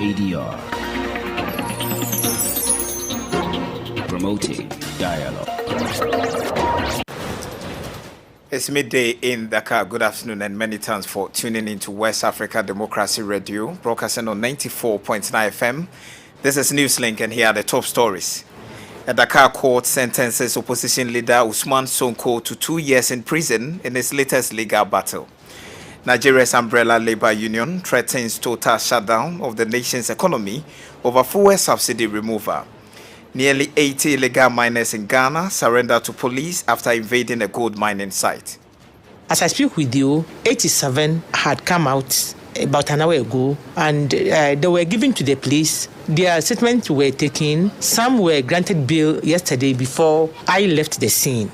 WADR. Promoting dialogue. It's midday in Dakar. Good afternoon and many thanks for tuning into West Africa Democracy Radio, broadcasting on 94.9 FM. This is Newslink and here are the top stories. A Dakar court sentences opposition leader Ousmane Sonko to 2 years in prison in his latest legal battle. Nigeria's umbrella labor union threatens total shutdown of the nation's economy over fuel subsidy removal. Nearly 80 illegal miners in Ghana surrendered to police after invading a gold mining site. As I speak with you, 87 had come out about an hour ago and they were given to the police. Their statements were taken. Some were granted bail yesterday before I left the scene.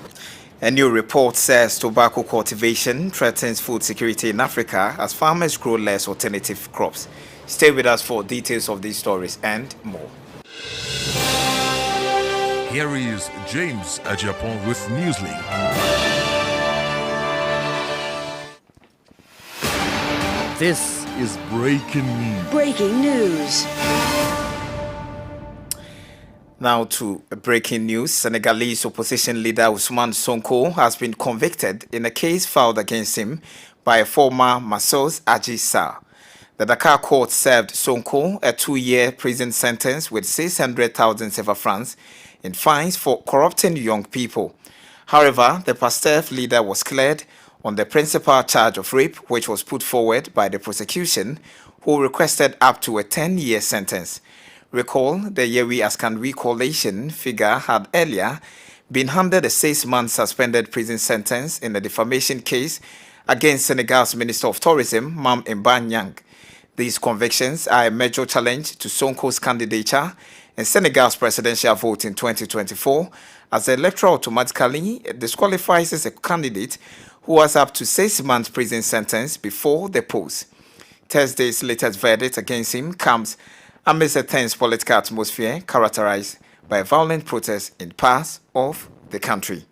A new report says tobacco cultivation threatens food security in Africa as farmers grow less alternative crops. Stay with us for details of these stories and more. Here is James Adjapong with Newslink. This is breaking news. Breaking news. Now to breaking news. Senegalese opposition leader Ousmane Sonko has been convicted in a case filed against him by a former Masso's Aji Sarr. The Dakar court served Sonko a 2-year prison sentence with 600,000 CFA francs in fines for corrupting young people. However, the Pastef leader was cleared on the principal charge of rape, which was put forward by the prosecution, who requested up to a 10-year sentence. Recall, the Yewi Askanwi coalition figure had earlier been handed a 6-month suspended prison sentence in a defamation case against Senegal's Minister of Tourism, Mam Mbanyang. These convictions are a major challenge to Sonko's candidature in Senegal's presidential vote in 2024, as the electorate automatically disqualifies a candidate who has up to 6 months prison sentence before the polls. Thursday's latest verdict against him comes amidst a tense political atmosphere characterized by violent protests in parts of the country.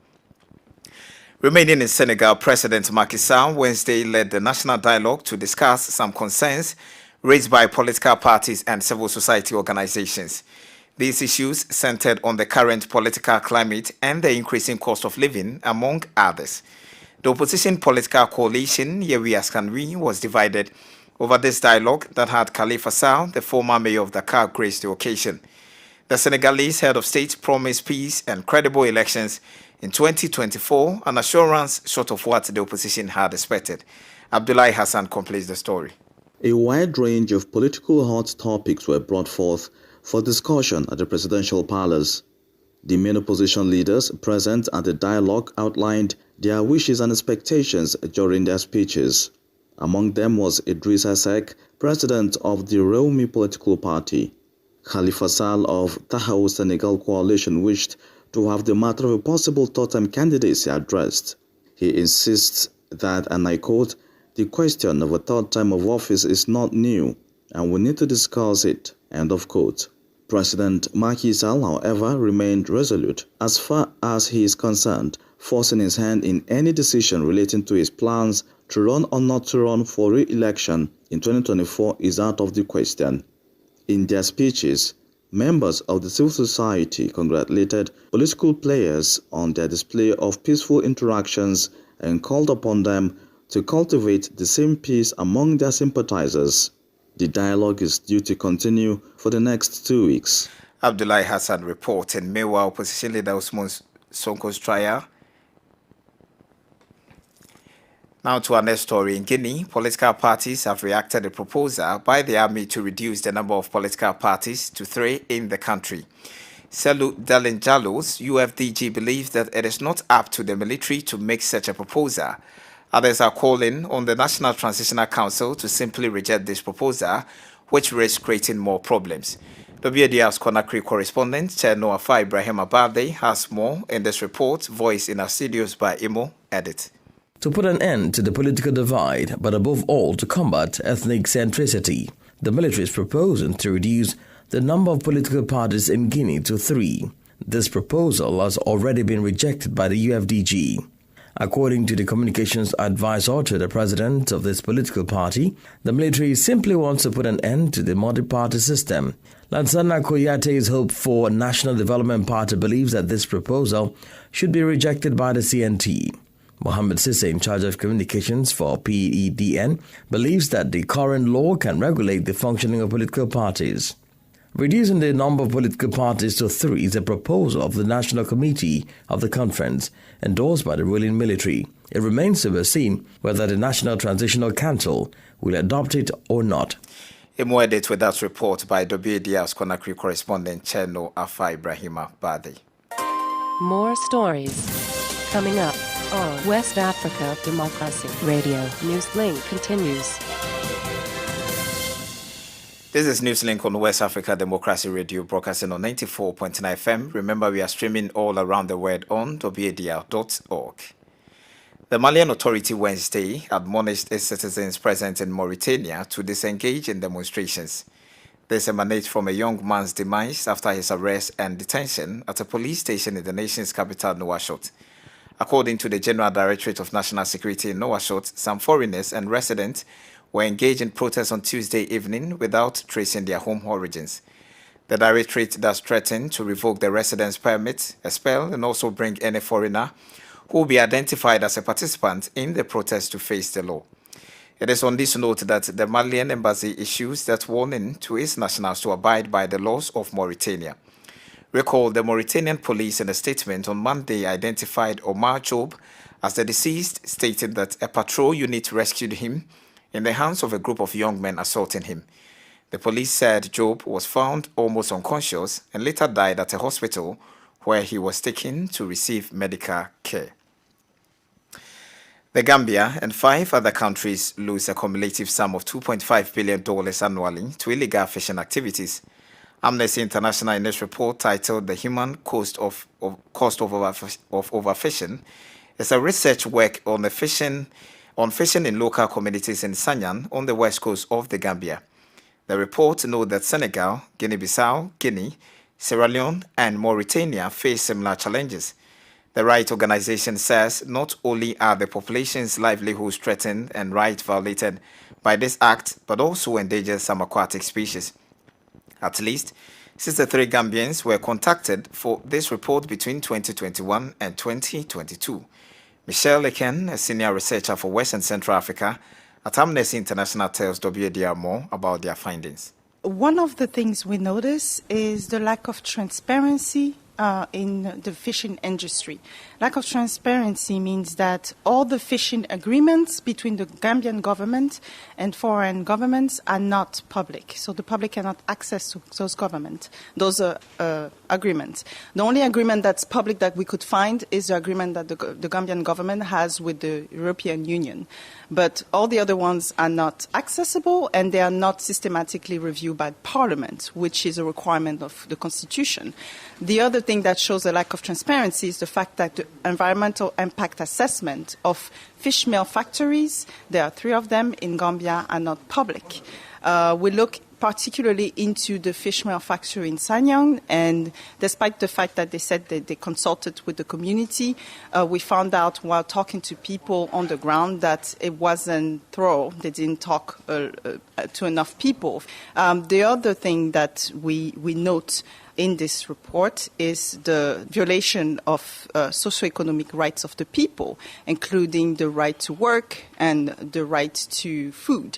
Remaining in Senegal, President Macky Sall Wednesday led the national dialogue to discuss some concerns raised by political parties and civil society organizations. These issues centered on the current political climate and the increasing cost of living, among others. The opposition political coalition, Yewi Askanwi, was divided over this dialogue that had Khalifa Sall, the former mayor of Dakar, grace the occasion. The Senegalese head of state promised peace and credible elections in 2024, an assurance short of what the opposition had expected. Abdullahi Hassan completes the story. A wide range of political hot topics were brought forth for discussion at the presidential palace. The main opposition leaders present at the dialogue outlined their wishes and expectations during their speeches. Among them was Idrissa Seck, president of the Rewmi political party. Khalifa Sall of Tahaou Senegal coalition wished to have the matter of a possible totem candidacy addressed. He insists that, and I quote, "The question of a third term of office is not new, and we need to discuss it," end of quote. President Macky Sall, however, remained resolute as far as he is concerned. Forcing his hand in any decision relating to his plans to run or not to run for re-election in 2024 is out of the question. In their speeches, members of the civil society congratulated political players on their display of peaceful interactions and called upon them to cultivate the same peace among their sympathizers. The dialogue is due to continue for the next 2 weeks. Abdullahi Hassan reporting. Meanwhile, opposition leader Ousmane Sonko's trial. Now to our next story. In Guinea, political parties have reacted to a proposal by the army to reduce the number of political parties to 3 in the country. Selu Dalin Jallo's UFDG believes that it is not up to the military to make such a proposal. Others are calling on the National Transitional Council to simply reject this proposal, which risks creating more problems. WADR's Conakry correspondent, Cherno Afa Ibrahim Abade, has more in this report, voiced in our studios by Imo Edit. To put an end to the political divide, but above all to combat ethnic centricity, the military is proposing to reduce the number of political parties in Guinea to 3. This proposal has already been rejected by the UFDG. According to the communications advisor to the president of this political party, the military simply wants to put an end to the multi-party system. Lansana Koyate's Hope for National Development Party believes that this proposal should be rejected by the CNT. Mohammed Sisse, in charge of communications for PEDN, believes that the current law can regulate the functioning of political parties. Reducing the number of political parties to 3 is a proposal of the National Committee of the Conference, endorsed by the ruling military. It remains to be seen whether the National Transitional Council will adopt it or not. A more edit with that report by WADR's Conakry correspondent Cheno Afa Ibrahima Badi. More stories coming up on West Africa Democracy Radio. Newslink continues. This is Newslink on West Africa Democracy Radio, broadcasting on 94.9 FM. Remember, we are streaming all around the world on WADR.org. The Malian Authority Wednesday admonished its citizens present in Mauritania to disengage in demonstrations. This emanates from a young man's demise after his arrest and detention at a police station in the nation's capital, Nouakchott. According to the General Directorate of National Security in Nouakchott, some foreigners and residents were engaged in protests on Tuesday evening without tracing their home origins. The Directorate thus threatened to revoke the residence permit, expel, and also bring any foreigner who will be identified as a participant in the protest to face the law. It is on this note that the Malian embassy issues that warning to its nationals to abide by the laws of Mauritania. Recall, the Mauritanian police in a statement on Monday identified Omar Job as the deceased, stating that a patrol unit rescued him in the hands of a group of young men assaulting him. The police said Job was found almost unconscious and later died at a hospital where he was taken to receive medical care. The Gambia and 5 other countries lose a cumulative sum of $2.5 billion annually to illegal fishing activities. Amnesty International, in its report titled "The Human Cost of Overfishing," is a research work on fishing in local communities in Sanyang on the west coast of the Gambia. The report notes that Senegal, Guinea-Bissau, Guinea, Sierra Leone, and Mauritania face similar challenges. The right organization says not only are the population's livelihoods threatened and rights violated by this act, but also endanger some aquatic species. At least 63 Gambians were contacted for this report between 2021 and 2022. Michelle Eken, a senior researcher for West and Central Africa at Amnesty International, tells WADR more about their findings. One of the things we notice is the lack of transparency in the fishing industry. Lack of transparency means that all the fishing agreements between the Gambian government and foreign governments are not public. So the public cannot access to those agreements. The only agreement that's public that we could find is the agreement that the Gambian government has with the European Union. But all the other ones are not accessible and they are not systematically reviewed by Parliament, which is a requirement of the Constitution. The other thing that shows a lack of transparency is the fact that the environmental impact assessment of fish meal factories, there are 3 of them in Gambia, are not public. We look particularly into the fish meal factory in Sanyang, and despite the fact that they said that they consulted with the community, we found out while talking to people on the ground that it wasn't thorough. They didn't talk to enough people. The other thing that we note in this report is the violation of socioeconomic rights of the people, including the right to work and the right to food.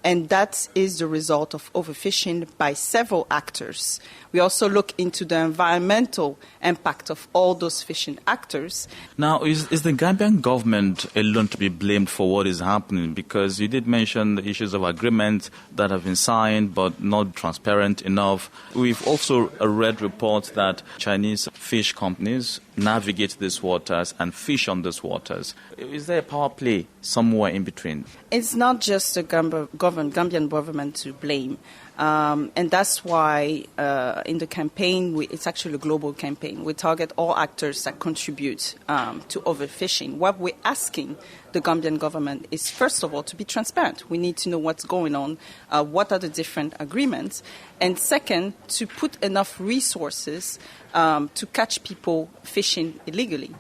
And that is the result of overfishing by several actors. We also look into the environmental impact of all those fishing actors. Now, is the Gambian government alone to be blamed for what is happening? Because you did mention the issues of agreements that have been signed but not transparent enough. We've also read reports that Chinese fish companies navigate these waters and fish on these waters. Is there a power play somewhere in between? It's not just the Gambian government to blame. And that's why in the campaign, it's actually a global campaign. We target all actors that contribute to overfishing. What we're asking the Gambian government is, first of all, to be transparent. We need to know what's going on, what are the different agreements, and second, to put enough resources to catch people fishing illegally.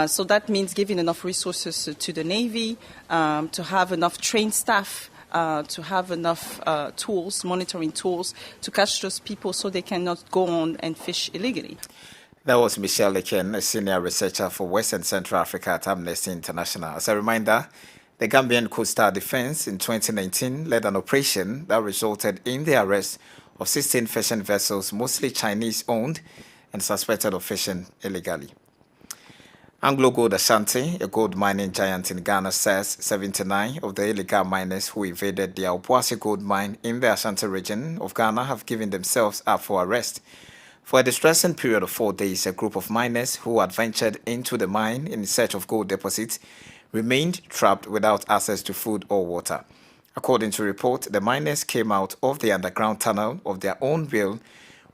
So that means giving enough resources to the Navy, to have enough trained staff, to have enough tools, monitoring tools, to catch those people so they cannot go on and fish illegally. That was Michelle Leken, a senior researcher for West and Central Africa at Amnesty International. As a reminder, the Gambian Coastal Defense in 2019 led an operation that resulted in the arrest of 16 fishing vessels, mostly Chinese-owned, and suspected of fishing illegally. Anglo Gold Ashanti, a gold mining giant in Ghana, says 79 of the illegal miners who invaded the Obuasi gold mine in the Ashanti region of Ghana have given themselves up for arrest. For a distressing period of 4 days, a group of miners who had ventured into the mine in search of gold deposits remained trapped without access to food or water. According to report, the miners came out of the underground tunnel of their own will,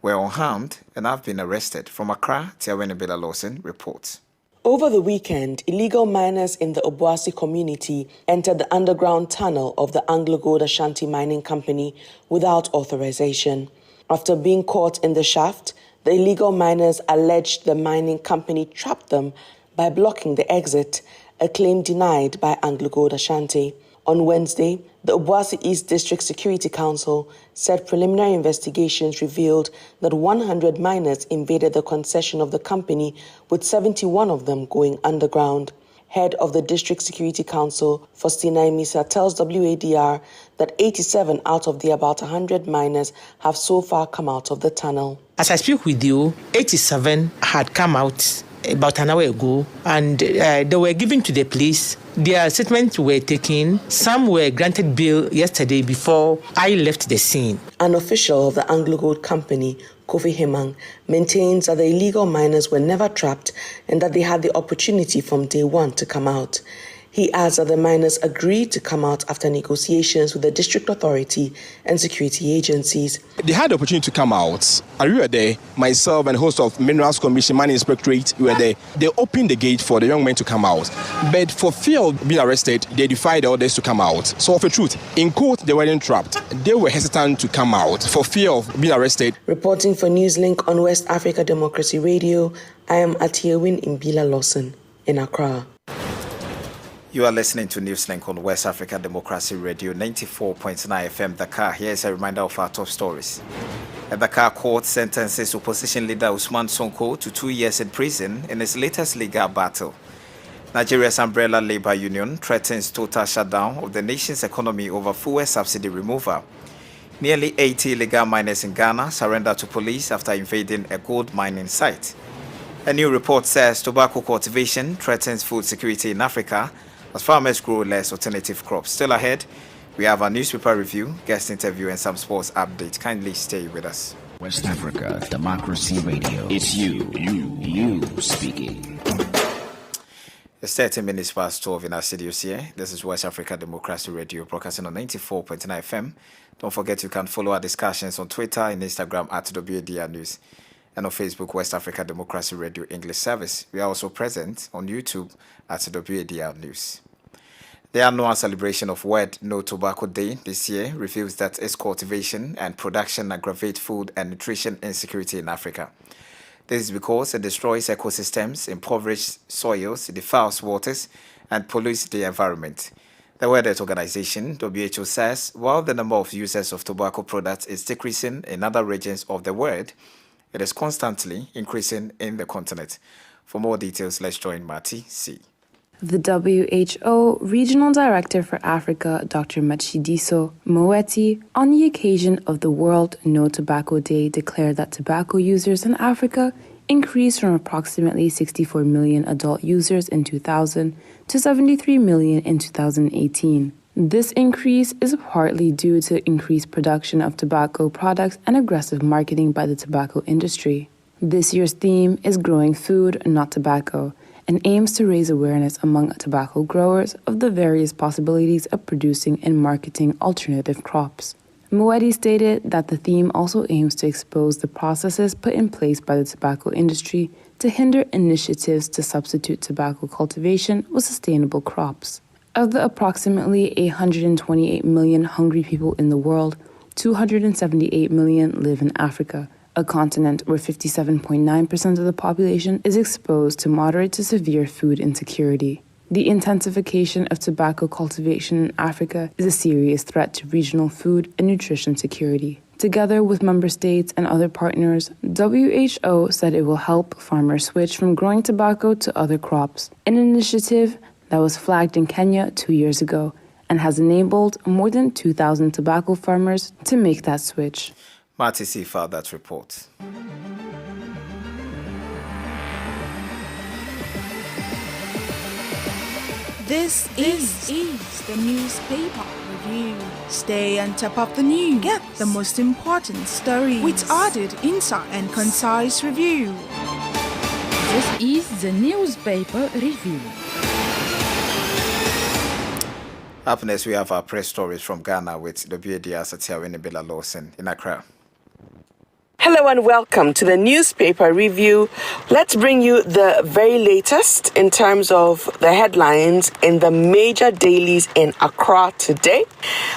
were unharmed, and have been arrested. From Accra, Tiawene Bela Lawson reports. Over the weekend, illegal miners in the Obuasi community entered the underground tunnel of the Anglo Gold Ashanti Mining Company without authorization. After being caught in the shaft, the illegal miners alleged the mining company trapped them by blocking the exit, a claim denied by Anglo Gold Ashanti. On Wednesday, the Obuasi East District Security Council said preliminary investigations revealed that 100 miners invaded the concession of the company, with 71 of them going underground. Head of the District Security Council, Faustina Emisa, tells WADR that 87 out of the about 100 miners have so far come out of the tunnel. As I speak with you, 87 had come out about an hour ago, and they were given to the police. Their statements were taken. Some were granted bail yesterday before I left the scene. An official of the Anglo Gold Company, Kofi Hemang, maintains that the illegal miners were never trapped and that they had the opportunity from day one to come out. He adds that the miners agreed to come out after negotiations with the district authority and security agencies. They had the opportunity to come out, and we were there. Myself and host of Minerals Commission, Mining Inspectorate, we were there. They opened the gate for the young men to come out. But for fear of being arrested, they defied the orders to come out. So, of the truth, in court, they weren't trapped. They were hesitant to come out for fear of being arrested. Reporting for Newslink on West Africa Democracy Radio, I am Atiewin Imbila Lawson in Accra. You are listening to Newslink on West Africa Democracy Radio 94.9 FM Dakar. Here is a reminder of our top stories. A Dakar court sentences opposition leader Usman Sonko to 2 years in prison in his latest legal battle. Nigeria's umbrella labor union threatens total shutdown of the nation's economy over fuel subsidy removal. Nearly 80 illegal miners in Ghana surrendered to police after invading a gold mining site. A new report says tobacco cultivation threatens food security in Africa as farmers grow less alternative crops. Still ahead, we have a newspaper review, guest interview, and some sports updates. Kindly stay with us. West Africa Democracy Radio. It's you speaking. It's 30 minutes past 12 in our studios here. This is West Africa Democracy Radio, broadcasting on 94.9 FM. Don't forget you can follow our discussions on Twitter and Instagram at WADR News, and on Facebook, West Africa Democracy Radio English Service. We are also present on YouTube at WADR News. The annual celebration of World No Tobacco Day this year reveals that its cultivation and production aggravate food and nutrition insecurity in Africa. This is because it destroys ecosystems, impoverishes soils, defiles waters, and pollutes the environment. The World Health Organization, WHO, says while the number of users of tobacco products is decreasing in other regions of the world, it is constantly increasing in the continent. For more details, let's join Marty C. The WHO Regional Director for Africa, Dr. Matshidiso Moeti, on the occasion of the World No Tobacco Day, declared that tobacco users in Africa increased from approximately 64 million adult users in 2000 to 73 million in 2018. This increase is partly due to increased production of tobacco products and aggressive marketing by the tobacco industry. This year's theme is Growing Food, Not Tobacco, and aims to raise awareness among tobacco growers of the various possibilities of producing and marketing alternative crops. Moeti stated that the theme also aims to expose the processes put in place by the tobacco industry to hinder initiatives to substitute tobacco cultivation with sustainable crops. Of the approximately 828 million hungry people in the world, 278 million live in Africa, a continent where 57.9% of the population is exposed to moderate to severe food insecurity. The intensification of tobacco cultivation in Africa is a serious threat to regional food and nutrition security. Together with member states and other partners, WHO said it will help farmers switch from growing tobacco to other crops, an initiative that was flagged in Kenya 2 years ago and has enabled more than 2,000 tobacco farmers to make that switch. Marty C. filed that report. This is the newspaper review. Stay on top of the news. Get the most important stories with added insight and concise review. This is the newspaper review. Up next, we have our press stories from Ghana with WADR Satiawini Bella Lawson in Accra. Hello and welcome to the newspaper review. Let's bring you the very latest in terms of the headlines in the major dailies in Accra today.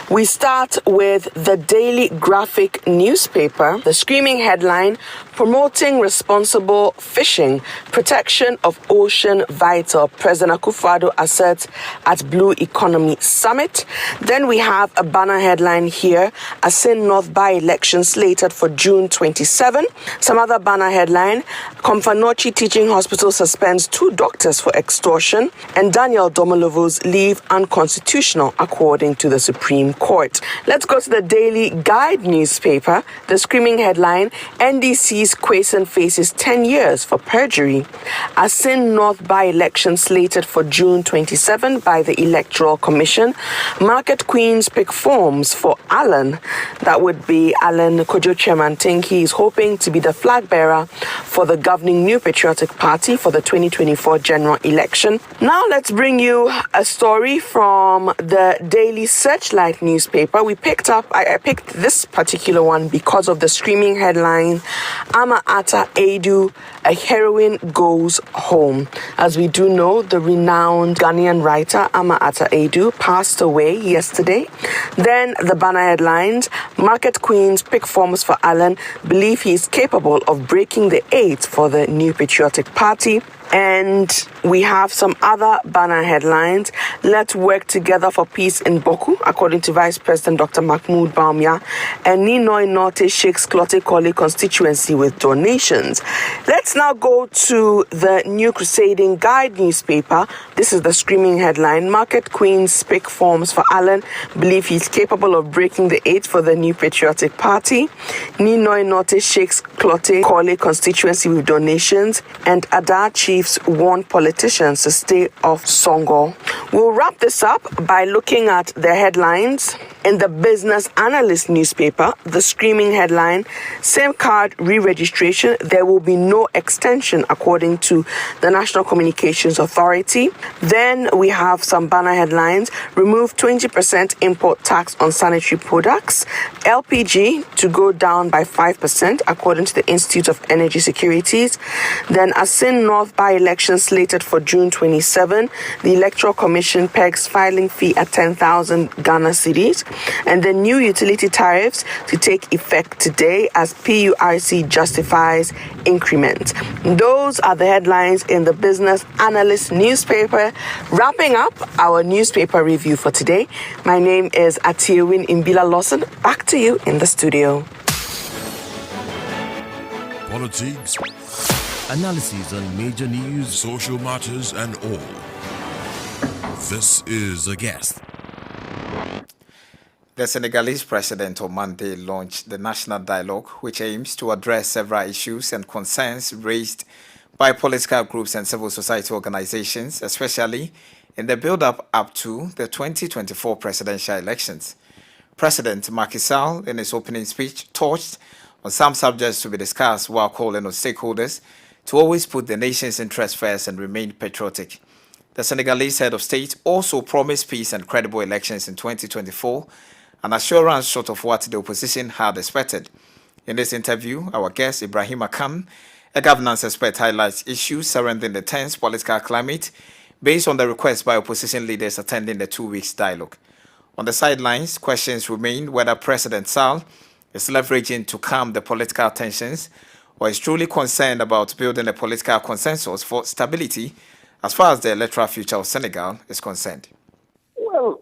We start with the Daily Graphic newspaper. The screaming headline, Promoting Responsible Fishing, Protection of Ocean Vital, President Akufo-Addo asserts at Blue Economy Summit. Then we have a banner headline here, Asin North by-election slated for June 27. Some other banner headline, Komfanochi Teaching Hospital suspends 2 doctors for extortion, and Daniel Domolovo's leave unconstitutional according to the Supreme Court. Let's go to the Daily Guide newspaper. The screaming headline, NDC's Quayson faces 10 years for perjury. Asin North by-election slated for June 27 by the Electoral Commission. Market Queens pick forms for Alan. That would be Alan Kojo Chairman Tinky is hoping to be the flag bearer for the governing New Patriotic Party for the 2024 general election. Now let's bring you a story from the Daily Searchlight newspaper. I picked this particular one because of the screaming headline, Ama Ata Edu, a heroine goes home. As we do know, the renowned Ghanaian writer Ama Ata Edu passed away yesterday. Then the banner headlines, Market Queens pick forms for Alan, believe he is capable of breaking the 8 for the New Patriotic Party. And we have some other banner headlines. Let's work together for peace in Boku, according to Vice President Dr. Mahmoud Baumia. And Ninoy Norte shakes Klote Koli constituency with donations. Let's now go to the New Crusading Guide newspaper. This is the screaming headline. Market Queens pick forms for Alan, believe he's capable of breaking the 8 for the New Patriotic Party. Ninoy Norte shakes Klote Koli constituency with donations. And Ada Chiefs warn politicians to stay off Songo. We'll wrap this up by looking at the headlines. In the Business Analyst newspaper, the screaming headline, SIM card re-registration, there will be no extension according to the National Communications Authority. Then we have some banner headlines, remove 20% import tax on sanitary products, LPG to go down by 5% according to the Institute of Energy Securities. Then Asin North by-election slated for June 27. The Electoral Commission pegs filing fee at 10,000 Ghana cedis. And the new utility tariffs to take effect today as PURC justifies increment. Those are the headlines in the Business Analyst newspaper. Wrapping up our newspaper review for today, my name is Atiewin Imbila Lawson. Back to you in the studio. Politics, analysis on major news, social matters, and all. This is A Guest. The Senegalese president on Monday launched the National Dialogue, which aims to address several issues and concerns raised by political groups and civil society organizations, especially in the build-up to the 2024 presidential elections. President Macky Sall, in his opening speech, touched on some subjects to be discussed while calling on stakeholders to always put the nation's interests first and remain patriotic. The Senegalese head of state also promised peace and credible elections in 2024, an assurance short of what the opposition had expected. In this interview, our guest Ibrahim Akan, a governance expert, highlights issues surrounding the tense political climate based on the request by opposition leaders attending the 2 weeks dialogue. On the sidelines, questions remain whether President Sall is leveraging to calm the political tensions, or is truly concerned about building a political consensus for stability as far as the electoral future of Senegal is concerned? Well,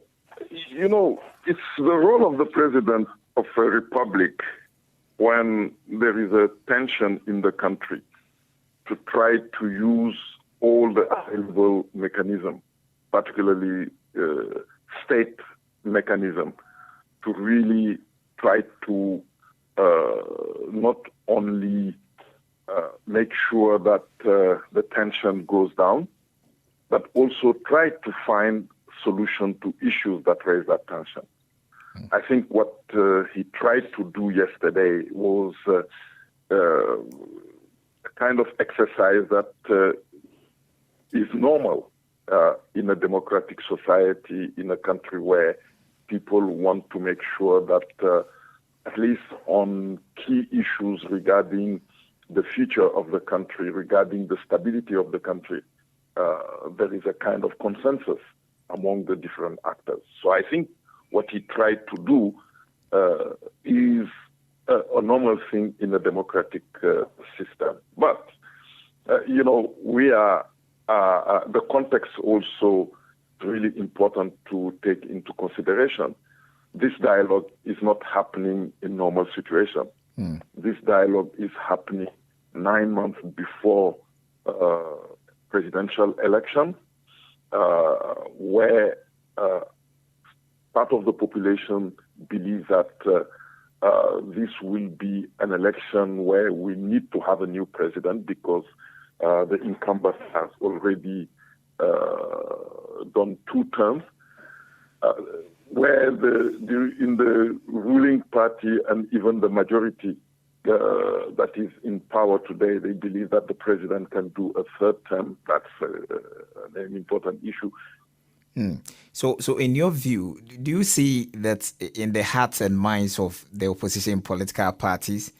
it's the role of the president of a republic when there is a tension in the country to try to use all the available mechanisms, particularly state mechanism, to really try to not only make sure that the tension goes down, but also try to find solution to issues that raise that tension. I think what he tried to do yesterday was a kind of exercise that is normal in a democratic society, in a country where people want to make sure that at least on key issues regarding the future of the country, regarding the stability of the country, there is a kind of consensus among the different actors. So I think what he tried to do is a normal thing in a democratic system. But, we are, the context also really important to take into consideration. This dialogue is not happening in normal situation. This dialogue is happening 9 months before presidential election, where part of the population believes that this will be an election where we need to have a new president because the incumbent has already done 2 terms, where in the ruling party and even the majority that is in power today, they believe that the president can do a 3rd term. That's an important issue. So in your view, do you see that in the hearts and minds of the opposition political parties,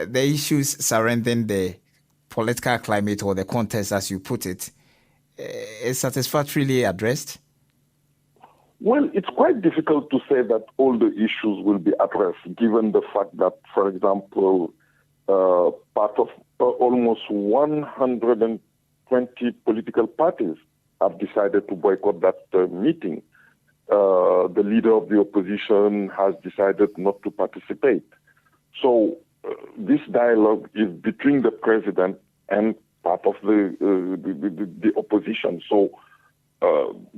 the issues surrounding the political climate or the context, as you put it, is satisfactorily addressed? Well, it's quite difficult to say that all the issues will be addressed, given the fact that, for example, part of almost 120 political parties have decided to boycott that meeting. The leader of the opposition has decided not to participate. So this dialogue is between the president and part of the opposition. So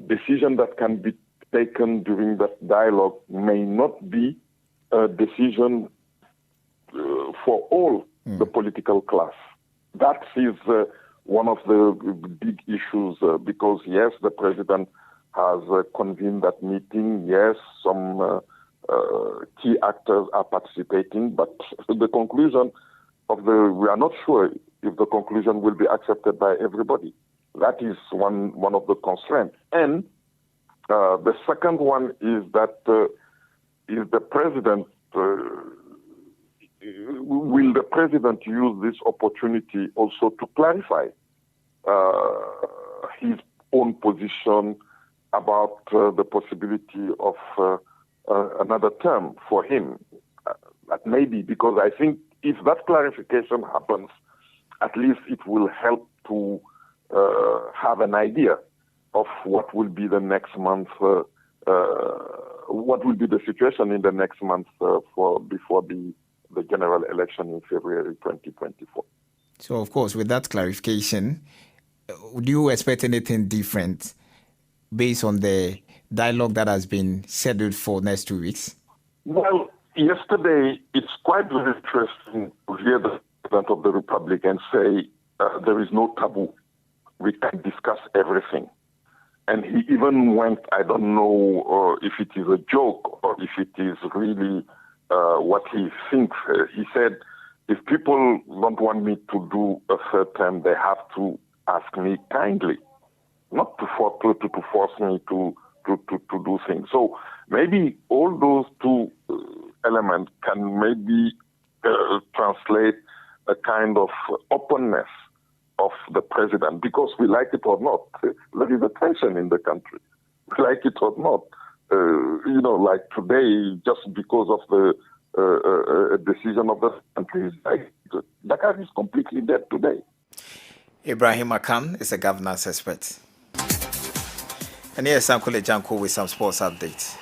decision that can be taken during that dialogue may not be a decision for all the political class. That is one of the big issues because, yes, the president has convened that meeting. Yes, some key actors are participating, but the conclusion we are not sure if the conclusion will be accepted by everybody. That is one of the constraints. And the second one is that will the president use this opportunity also to clarify his own position about the possibility of another term for him? That may be, because I think if that clarification happens, at least it will help to have an idea of what will be the next month, what will be the situation in the next month before the general election in February 2024. So, of course, with that clarification, do you expect anything different based on the dialogue that has been scheduled for next 2 weeks? Well, yesterday, it's quite very interesting to hear the President of the Republic and say there is no taboo. We can discuss everything. And he even went, I don't know if it is a joke or if it is really what he thinks. He said, if people don't want me to do a 3rd term, they have to ask me kindly, not to force me to do things. So maybe all those 2 elements can maybe translate a kind of openness of the president, because we like it or not, there is a tension in the country. We like it or not. Like today, just because of the a decision of the country. Dakar is completely dead today. Ibrahim Akan is a governance expert. And here's Sankule Janko with some sports updates.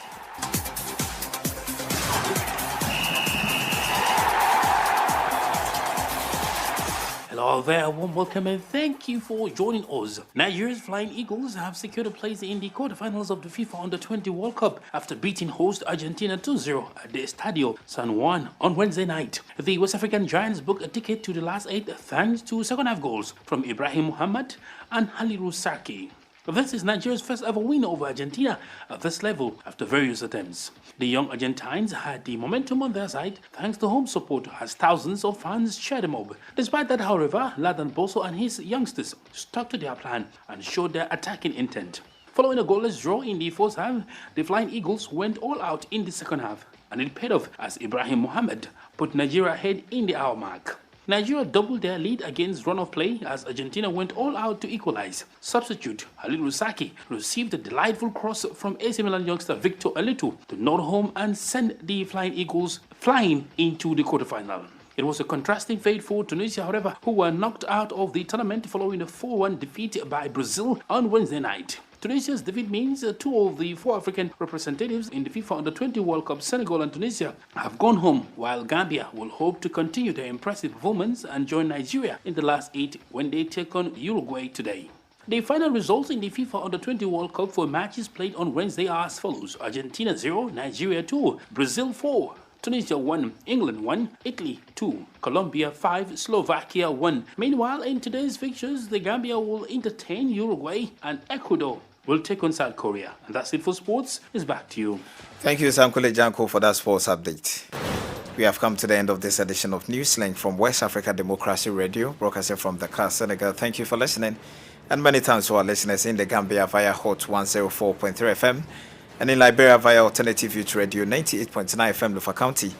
Hello there, a warm welcome and thank you for joining us. Nigeria's Flying Eagles have secured a place in the quarterfinals of the FIFA Under-20 World Cup after beating host Argentina 2-0 at the Estadio San Juan on Wednesday night. The West African Giants booked a ticket to the last 8 thanks to second-half goals from Ibrahim Muhammad and Halilu Saki. This is Nigeria's first ever win over Argentina at this level after various attempts. The young Argentines had the momentum on their side thanks to home support as thousands of fans cheered them up. Despite that, however, Ladan Boso and his youngsters stuck to their plan and showed their attacking intent. Following a goalless draw in the first half, the Flying Eagles went all out in the second half, and it paid off as Ibrahim Mohamed put Nigeria ahead in the hour mark. Nigeria doubled their lead against run of play as Argentina went all out to equalize. Substitute Halilu Saki received a delightful cross from AC Milan youngster Victor Alitu to nod home and send the Flying Eagles flying into the quarterfinal. It was a contrasting fate for Tunisia, however, who were knocked out of the tournament following a 4-1 defeat by Brazil on Wednesday night. Tunisia's defeat means 2 of the 4 African representatives in the FIFA Under-20 World Cup, Senegal and Tunisia, have gone home, while Gambia will hope to continue their impressive performance and join Nigeria in the last 8 when they take on Uruguay today. The final results in the FIFA Under-20 World Cup for matches played on Wednesday are as follows: Argentina 0, Nigeria 2, Brazil 4, Tunisia 1, England 1, Italy 2, Colombia 5, Slovakia 1. Meanwhile, in today's fixtures, the Gambia will entertain Uruguay and Ecuador will take on South Korea. And that's it for sports. It's back to you. Thank you, Sankule Janko, for that sports update. We have come to the end of this edition of Newslink from West Africa Democracy Radio, broadcasting from Dakar, Senegal. Thank you for listening. And many thanks to our listeners in the Gambia via Hot 104.3 FM. And in Liberia via Alternative Youth Radio 98.9 FM Lufa County.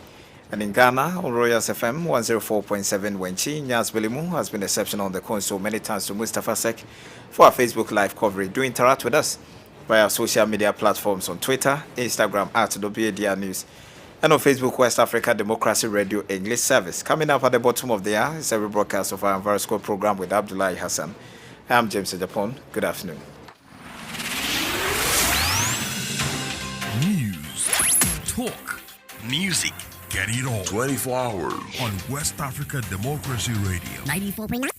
And in Ghana on Royals FM 104.7 Wenchi. Nyas Belimu has been exceptional on the console. Many thanks to Mustafa Sek for our Facebook live coverage. Do interact with us via social media platforms on Twitter, Instagram at WADR News, and on Facebook West Africa Democracy Radio English Service. Coming up at the bottom of the hour is a rebroadcast of our Enviroscope program with Abdullahi Hassan. I'm James Adjapong. Good afternoon. News, talk, music, get it all 24 hours on West Africa Democracy Radio 94.9.